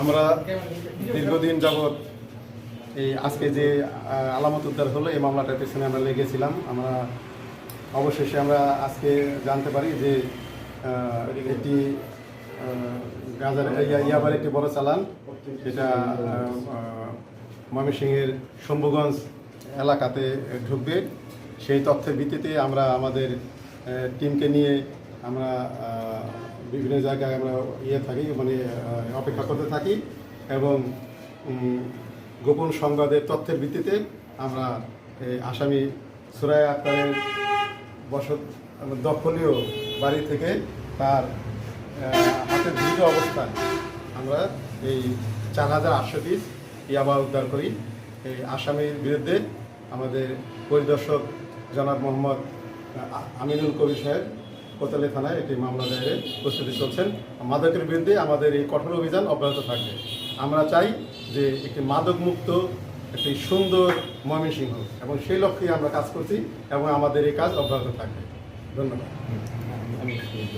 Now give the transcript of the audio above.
আমরা দীর্ঘদিন যাবৎ এই আজকে যে আলামত উদ্ধার হলো এই মামলাটার পেছনে আমরা লেগেছিলাম। আমরা অবশেষে আমরা আজকে জানতে পারি যে একটি গাঁজার ইয়াবার একটি বড় চালান, যেটা ময়মনসিংহের শম্ভুগঞ্জ এলাকাতে ঢুকবে। সেই তথ্যের ভিত্তিতে আমরা আমাদের টিমকে নিয়ে আমরা বিভিন্ন জায়গায় আমরা থাকি, মানে অপেক্ষা করতে থাকি এবং গোপন সংবাদের তথ্যের ভিত্তিতে আমরা আসামি সুরাইয়া আক্তারের দখলীয় বাড়ি থেকে তার হাতে ধৃত অবস্থায় আমরা এই 4800 পিস ইয়াবা উদ্ধার করি। এই আসামির বিরুদ্ধে আমাদের পরিদর্শক জনাব মোহাম্মদ আমিনুল কবির সাহেব কোতোয়ালি থানায় একটি মামলা দায়েরে প্রস্তুতি চলছেন। মাদকের বিরুদ্ধে আমাদের এই কঠোর অভিযান অব্যাহত থাকবে। আমরা চাই যে একটি মাদকমুক্ত একটি সুন্দর ময়মনসিংহ, এবং সেই লক্ষ্যে আমরা কাজ করছি এবং আমাদের এই কাজ অব্যাহত থাকবে। ধন্যবাদ।